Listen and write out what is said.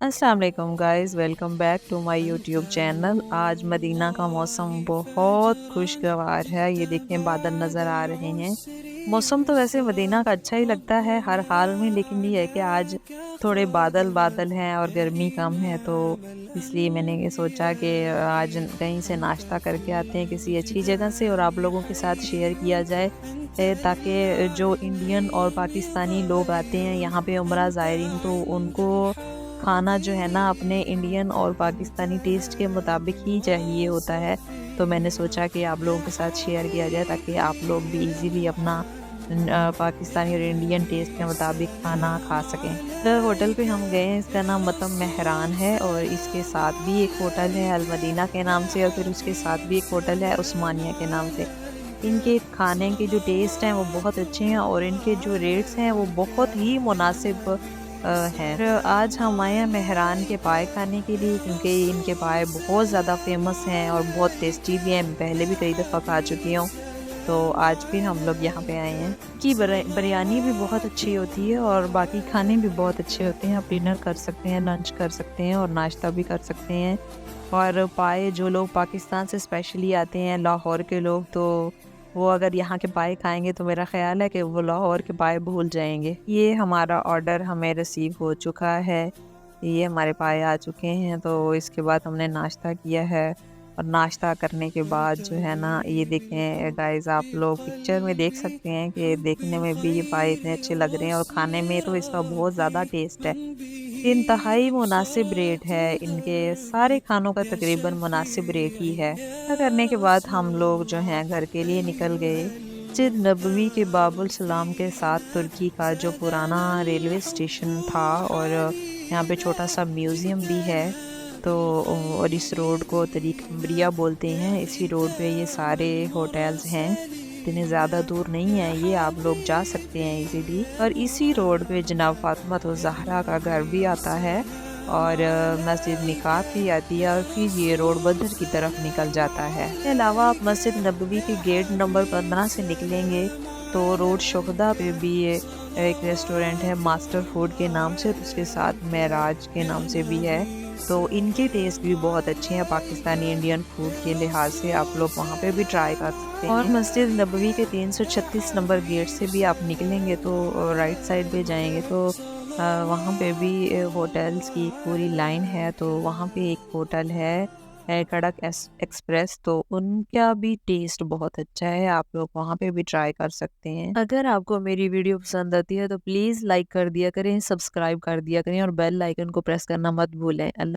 अस्सलाम वालेकुम guys, welcome back to my YouTube channel. आज मदीना का मौसम बहुत खुशगवार है। ये देखें, बादल नज़र आ रहे हैं। मौसम तो वैसे मदीना का अच्छा ही लगता है हर हाल में, लेकिन ये है कि आज थोड़े बादल बादल हैं और गर्मी कम है, तो इसलिए मैंने ये सोचा कि आज कहीं से नाश्ता करके आते हैं किसी अच्छी जगह से और आप लोगों के साथ शेयर किया जाए, ताकि जो इंडियन और पाकिस्तानी लोग आते हैं यहाँ पे उम्रा ज़ायरीन, तो उनको खाना जो है ना अपने इंडियन और पाकिस्तानी टेस्ट के मुताबिक ही चाहिए होता है। तो मैंने सोचा कि आप लोगों के साथ शेयर किया जाए ताकि आप लोग भी इजीली अपना पाकिस्तानी और इंडियन टेस्ट के मुताबिक खाना खा सकें। तो होटल पे हम गए हैं, इसका नाम मतम मेहरान है और इसके साथ भी एक होटल है अल मदीना के नाम से, और फिर उसके साथ भी एक होटल है उस्मानिया के नाम से। इनके खाने के जो टेस्ट हैं वो बहुत अच्छे हैं और इनके जो रेट्स हैं वो बहुत ही मुनासिब हैं। फिर आज हम आए हैं मेहरान के पाए खाने के लिए, क्योंकि इनके पाए बहुत ज़्यादा फेमस हैं और बहुत टेस्टी भी हैं। मैं पहले भी कई दफ़ा खा चुकी हूँ, तो आज फिर हम लोग यहाँ पे आए हैं। कि बिरयानी भी बहुत अच्छी होती है और बाकी खाने भी बहुत अच्छे होते हैं। आप डिनर कर सकते हैं, लंच कर सकते हैं और नाश्ता भी कर सकते हैं। और पाए जो लोग पाकिस्तान से स्पेशली आते हैं, लाहौर के लोग, तो वो अगर यहाँ के पाए खाएंगे तो मेरा ख़्याल है कि वो लाहौर के पाए भूल जाएंगे। ये हमारा ऑर्डर हमें रिसीव हो चुका है, ये हमारे पाए आ चुके हैं। तो इसके बाद हमने नाश्ता किया है और नाश्ता करने के बाद जो है ना, ये देखें गाइस, आप लोग पिक्चर में देख सकते हैं कि देखने में भी ये पाए इतने अच्छे लग रहे हैं और खाने में तो इसका बहुत ज़्यादा टेस्ट है। इंतहाई मुनासिब रेट है, इनके सारे खानों का तकरीबन मुनासिब रेट ही है। ऐसा करने के बाद हम लोग जो हैं घर के लिए निकल गए। मस्जिद नबवी के बाबुल सलाम के साथ तुर्की का जो पुराना रेलवे स्टेशन था, और यहाँ पे छोटा सा म्यूज़ियम भी है। तो और इस रोड को तरीक अम्बरिया बोलते हैं। इसी रोड पे ये सारे होटल्स हैं, इतने ज़्यादा दूर नहीं है, ये आप लोग जा सकते हैं इजीली। और इसी रोड पे जनाब फातिमा तो ज़हरा का घर भी आता है और मस्जिद निकाब भी आती है, और फिर ये रोड बदर की तरफ निकल जाता है। इसके अलावा आप मस्जिद नबवी के गेट नंबर 15 से निकलेंगे तो रोड शुहदा पे भी एक रेस्टोरेंट है मास्टर फूड के नाम से, तो उसके साथ मेराज के नाम से भी है। तो इनके टेस्ट भी बहुत अच्छे हैं पाकिस्तानी इंडियन फूड के लिहाज से, आप लोग वहाँ पे भी ट्राई कर सकते हैं। और मस्जिद नबवी के 336 नंबर गेट से भी आप निकलेंगे तो राइट साइड पे जाएंगे तो वहाँ पे भी होटल्स की पूरी लाइन है। तो वहाँ पे एक होटल है कड़क एक्सप्रेस, तो उनका भी टेस्ट बहुत अच्छा है, आप लोग वहाँ पे भी ट्राई कर सकते हैं। अगर आपको मेरी वीडियो पसंद आती है तो प्लीज़ लाइक कर दिया करें, सब्सक्राइब कर दिया करें और बेल आइकन को प्रेस करना मत भूलें। अल्लाह